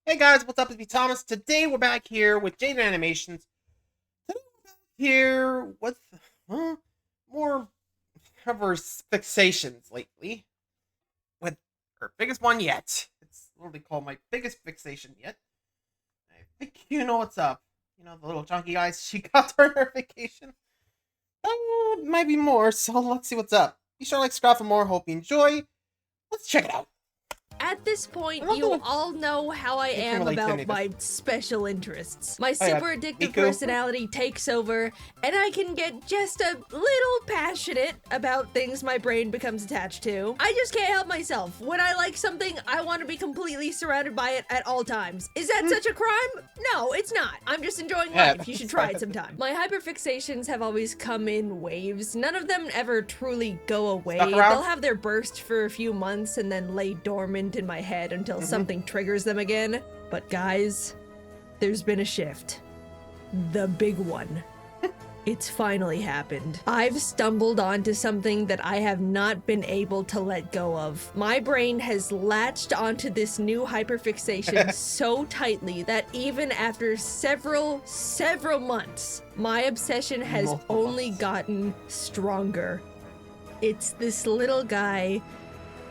Hey guys, what's up? It's me, Thomas. Today we're back here with Jaiden Animations. Today we're back here with more hyperfixations lately. With her biggest one yet. It's literally called My Biggest Fixation Yet. I think you know what's up. You know, the little chunky guys, she got her vacation. Might be more, so let's see what's up. Be sure to like, subscribe for more. Hope you enjoy. Let's check it out. At this point, you all know how I am about my special interests. My super addictive personality takes over, and I can get just a little passionate about things my brain becomes attached to. I just can't help myself. When I like something, I want to be completely surrounded by it at all times. Is that such a crime? No, it's not. I'm just enjoying life. You should try it sometime. My hyperfixations have always come in waves. None of them ever truly go away. They'll have their burst for a few months and then lay dormant in my head until something triggers them again. But guys, there's been a shift. The big one. It's finally happened. I've stumbled onto something that I have not been able to let go of. My brain has latched onto this new hyperfixation so tightly that even after several months, my obsession has only gotten stronger. It's this little guy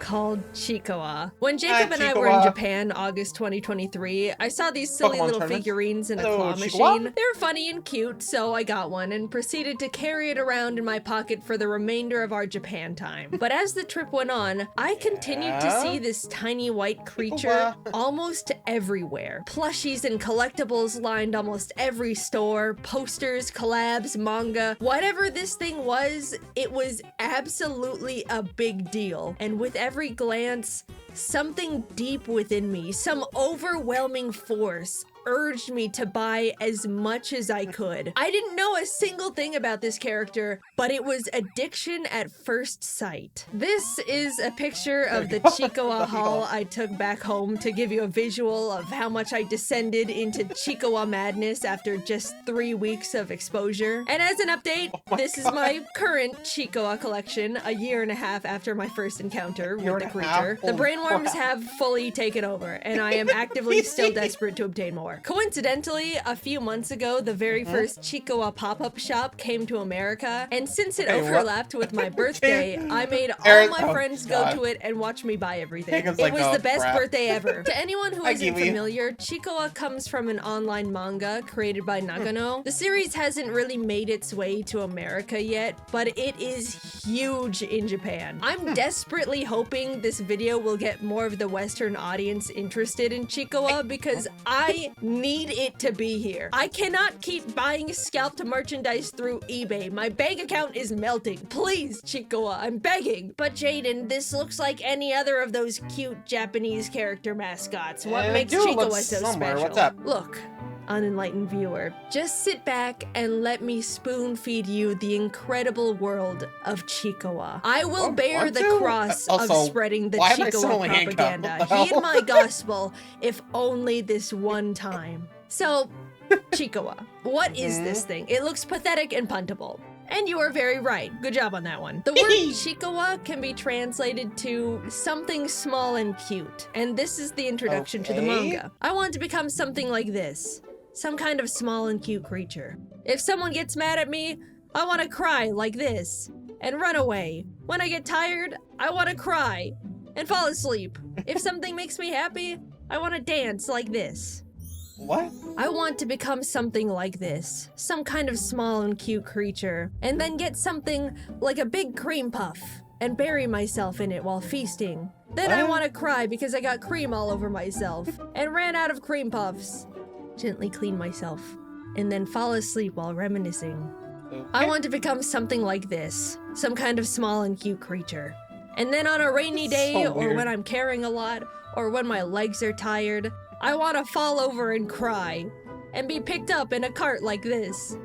called Chiikawa. When Jacob and I were in Japan, August 2023, I saw these silly little figurines in a claw machine. They were funny and cute, so I got one and proceeded to carry it around in my pocket for the remainder of our Japan time. But as the trip went on, I continued to see this tiny white creature almost everywhere. Plushies and collectibles lined almost every store, posters, collabs, manga. Whatever this thing was, it was absolutely a big deal. And with every glance, something deep within me, some overwhelming force, urged me to buy as much as I could. I didn't know a single thing about this character, but it was addiction at first sight. This is a picture of the Chiikawa haul I took back home to give you a visual of how much I descended into Chiikawa madness after just 3 weeks of exposure. And as an update, this is my current Chiikawa collection, a year and a half after my first encounter with the creature. The brainworms have fully taken over, and I am actively still desperate to obtain more. Coincidentally, a few months ago, the very first Chiikawa pop-up shop came to America, and since it overlapped with my birthday, I made all my friends go to it and watch me buy everything. It was the best birthday ever. To anyone who isn't familiar, Chiikawa comes from an online manga created by Nagano. The series hasn't really made its way to America yet, but it is huge in Japan. I'm desperately hoping this video will get more of the Western audience interested in Chiikawa because I need it to be here. I cannot keep buying scalped merchandise through eBay. My bank account is melting. Please, Chiikawa, I'm begging. But Jaiden, this looks like any other of those cute Japanese character mascots. What makes Chiikawa so special? What's up? Look, unenlightened viewer, just sit back and let me spoon feed you the incredible world of Chiikawa. I will bear the cross of spreading the Chiikawa propaganda. Heed my gospel, if only this one time. So, Chiikawa, what is this thing? It looks pathetic and puntable. And you are very right. Good job on that one. The word Chiikawa can be translated to something small and cute. And this is the introduction to the manga. I want to become something like this. Some kind of small and cute creature. If someone gets mad at me, I want to cry like this and run away. When I get tired, I want to cry and fall asleep. If something makes me happy, I want to dance like this. What? I want to become something like this. Some kind of small and cute creature. And then get something like a big cream puff and bury myself in it while feasting. Then I want to cry because I got cream all over myself and ran out of cream puffs. Gently clean myself, and then fall asleep while reminiscing. I want to become something like this, some kind of small and cute creature. And then on a rainy day, or when I'm carrying a lot, or when my legs are tired, I want to fall over and cry, and be picked up in a cart like this.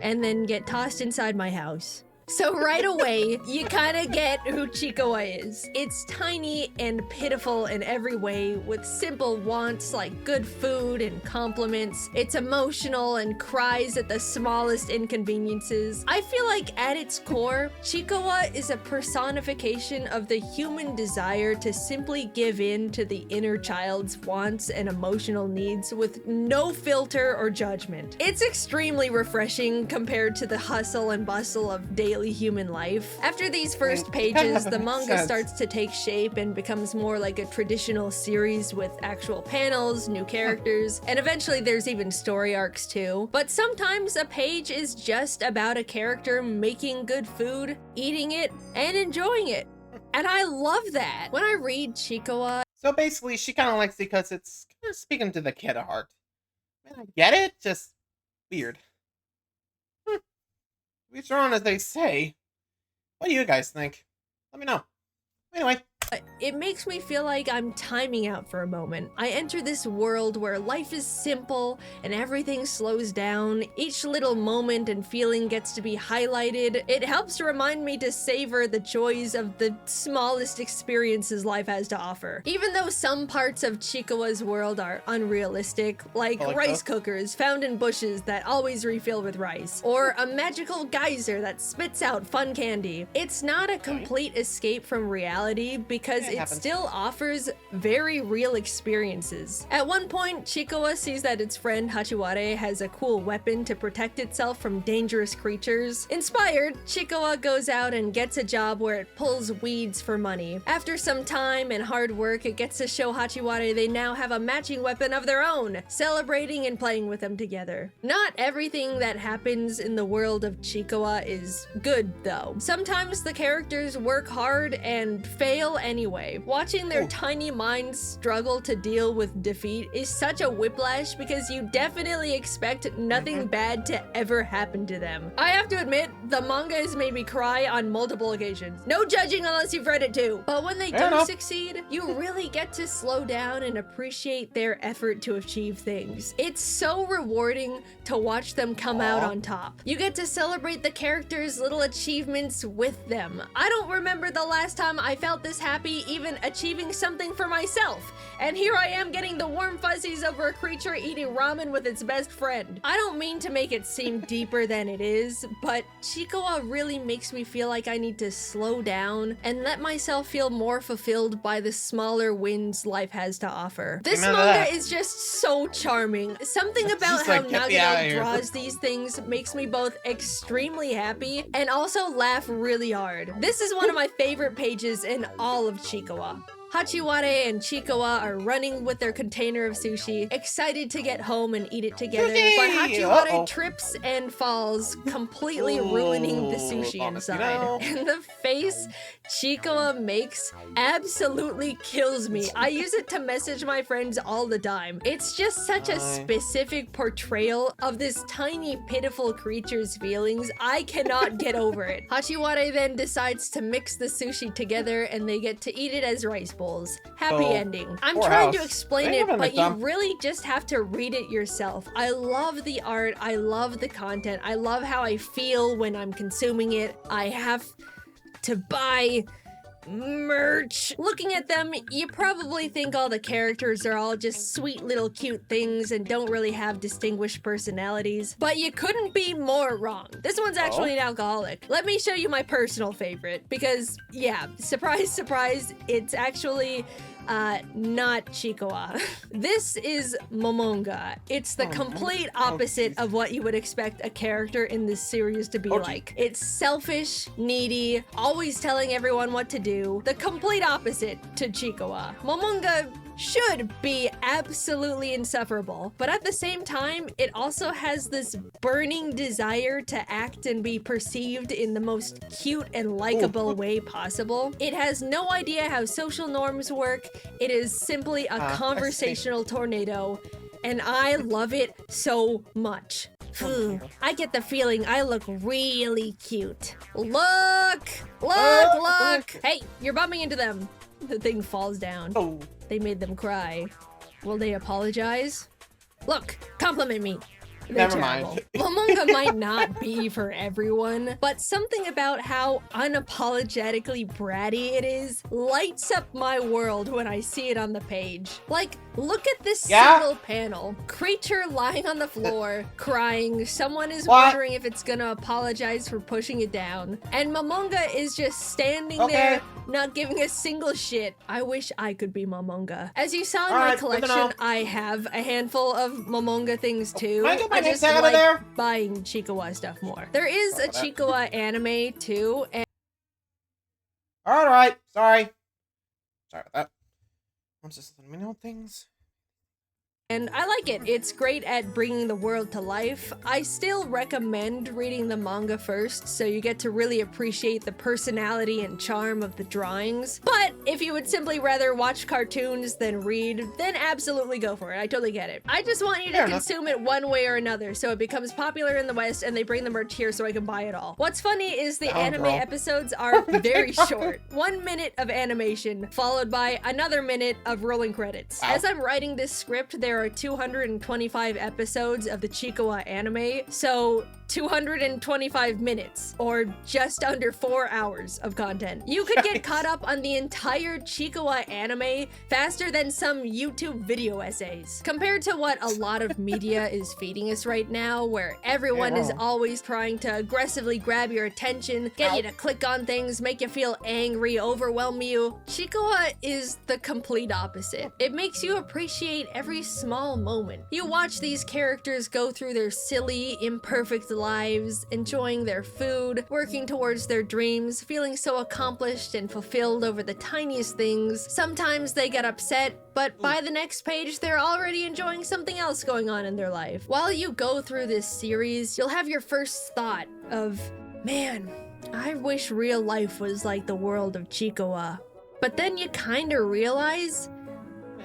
And then get tossed inside my house. So right away, you kind of get who Chiikawa is. It's tiny and pitiful in every way, with simple wants like good food and compliments. It's emotional and cries at the smallest inconveniences. I feel like at its core, Chiikawa is a personification of the human desire to simply give in to the inner child's wants and emotional needs with no filter or judgment. It's extremely refreshing compared to the hustle and bustle of daily human life. After these first pages, the manga starts to take shape and becomes more like a traditional series with actual panels, new characters, and eventually there's even story arcs too. But sometimes a page is just about a character making good food, eating it, and enjoying it. And I love that. When I read Chiikawa... So basically, she kind of likes it because it's kind of speaking to the kid at heart. Man, I get it, just weird. Each their own, as they say. What do you guys think? Let me know. Anyway. It makes me feel like I'm timing out for a moment. I enter this world where life is simple and everything slows down. Each little moment and feeling gets to be highlighted. It helps to remind me to savor the joys of the smallest experiences life has to offer. Even though some parts of Chiikawa's world are unrealistic, like rice cookers found in bushes that always refill with rice, or a magical geyser that spits out fun candy, it's not a complete escape from reality because it still offers very real experiences. At one point, Chiikawa sees that its friend Hachiware has a cool weapon to protect itself from dangerous creatures. Inspired, Chiikawa goes out and gets a job where it pulls weeds for money. After some time and hard work, it gets to show Hachiware they now have a matching weapon of their own, celebrating and playing with them together. Not everything that happens in the world of Chiikawa is good, though. Sometimes the characters work hard and fail anyway. Watching their tiny minds struggle to deal with defeat is such a whiplash because you definitely expect nothing bad to ever happen to them. I have to admit, the manga has made me cry on multiple occasions. No judging unless you've read it too. But when they do succeed, you really get to slow down and appreciate their effort to achieve things. It's so rewarding to watch them come out on top. You get to celebrate the characters' little achievements with them. I don't remember the last time I felt this happy even achieving something for myself. And here I am getting the warm fuzzies over a creature eating ramen with its best friend. I don't mean to make it seem deeper than it is, but Chiikawa really makes me feel like I need to slow down and let myself feel more fulfilled by the smaller wins life has to offer. This manga is just so charming. Something about how Nagano draws these things makes me both extremely happy and also laugh really hard. This is one of my favorite pages in all of Chiikawa. Hachiware and Chiikawa are running with their container of sushi, excited to get home and eat it together, but Hachiware trips and falls, completely ruining the sushi inside. And the face Chiikawa makes absolutely kills me. I use it to message my friends all the time. It's just such a specific portrayal of this tiny, pitiful creature's feelings. I cannot get over it. Hachiware then decides to mix the sushi together and they get to eat it as rice bowls. Happy ending. I'm trying to explain it, but you really just have to read it yourself. I love the art. I love the content. I love how I feel when I'm consuming it. I have to buy merch. Looking at them, you probably think all the characters are all just sweet little cute things and don't really have distinguished personalities, but you couldn't be more wrong. This one's actually an alcoholic. Let me show you my personal favorite because, yeah, surprise, surprise, it's actually not Chiikawa. This is Momonga. It's the complete opposite of what you would expect a character in this series to be like. It's selfish, needy, always telling everyone what to do. The complete opposite to Chiikawa. Momonga should be absolutely insufferable, but at the same time, it also has this burning desire to act and be perceived in the most cute and likable way possible. It has no idea how social norms work. It is simply a conversational tornado, and I love it so much. I get the feeling I look really cute. Look! Hey, you're bumping into them. The thing falls down. They made them cry. Will they apologize? Look, compliment me. Never mind. Momonga might not be for everyone, but something about how unapologetically bratty it is lights up my world when I see it on the page. Like, look at this single panel. Creature lying on the floor, crying. Someone is wondering if it's gonna apologize for pushing it down. And Momonga is just standing there, not giving a single shit. I wish I could be Momonga. As you saw in my collection, I have a handful of Momonga things too. I just like buying Chiikawa stuff more. There is a Chiikawa anime too. And Alright, sorry about that. I'm just letting me know things. And I like it. It's great at bringing the world to life. I still recommend reading the manga first, so you get to really appreciate the personality and charm of the drawings. But if you would simply rather watch cartoons than read, then absolutely go for it. I totally get it. I just want you to consume it one way or another, so it becomes popular in the West and they bring the merch here so I can buy it all. What's funny is the anime episodes are very short. 1 minute of animation, followed by another minute of rolling credits. As I'm writing this script, there are 225 episodes of the Chiikawa anime, so 225 minutes, or just under 4 hours of content. You could get caught up on the entire Chiikawa anime faster than some YouTube video essays. Compared to what a lot of media is feeding us right now, where everyone is always trying to aggressively grab your attention, get you to click on things, make you feel angry, overwhelm you, Chiikawa is the complete opposite. It makes you appreciate every small moment. You watch these characters go through their silly, imperfect lives, enjoying their food, working towards their dreams, feeling so accomplished and fulfilled over the tiniest things. Sometimes they get upset, but by the next page, they're already enjoying something else going on in their life. While you go through this series, you'll have your first thought of, man, I wish real life was like the world of Chiikawa. But then you kinda realize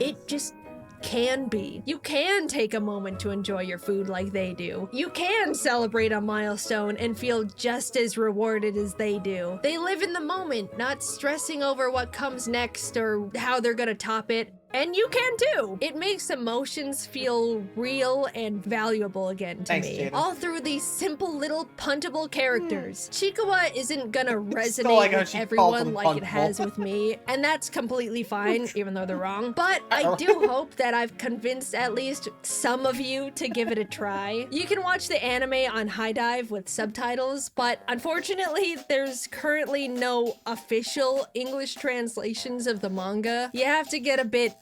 it just can be. You can take a moment to enjoy your food like they do. You can celebrate a milestone and feel just as rewarded as they do. They live in the moment, not stressing over what comes next or how they're gonna top it. And you can too! It makes emotions feel real and valuable again to me. Jaiden. All through these simple little puntable characters. Chiikawa isn't gonna resonate with everyone like it has with me, and that's completely fine, even though they're wrong. But I do hope that I've convinced at least some of you to give it a try. You can watch the anime on High Dive with subtitles, but unfortunately, there's currently no official English translations of the manga. You have to get a bit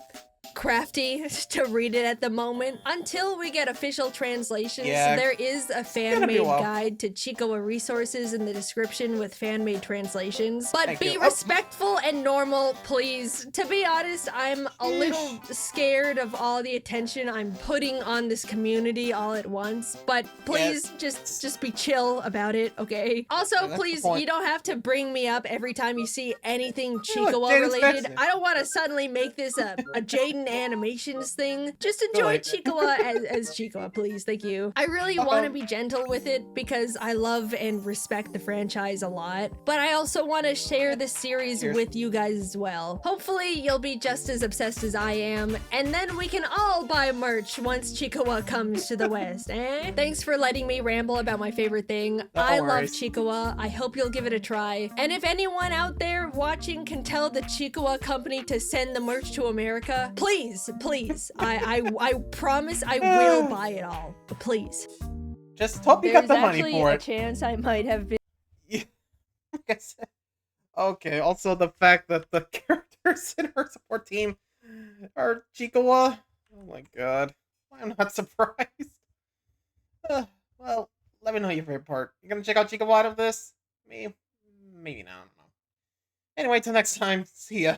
crafty to read it at the moment. Until we get official translations, there is a fan-made guide to Chiikawa resources in the description with fan-made translations. But be respectful and normal, please. To be honest, I'm a little scared of all the attention I'm putting on this community all at once. But please, just be chill about it, okay? Also, please, you don't have to bring me up every time you see anything Chiikawa related. I don't want to suddenly make this a Jaiden animations thing. Just enjoy Chiikawa as Chiikawa, please. Thank you. I really want to be gentle with it because I love and respect the franchise a lot, but I also want to share this series with you guys as well. Hopefully you'll be just as obsessed as I am, and then we can all buy merch once Chiikawa comes to the West, eh? Thanks for letting me ramble about my favorite thing. I love Chiikawa. I hope you'll give it a try. And if anyone out there watching can tell the Chiikawa company to send the merch to America, please, I promise I will buy it all. Please. Just hope you got the money for it. There's actually a chance I might have been. Okay, also the fact that the characters in her support team are Chiikawa. Oh my god. I'm not surprised. Well, let me know your favorite part. You gonna check out Chiikawa out of this? Maybe not, I don't know. Anyway, till next time, see ya.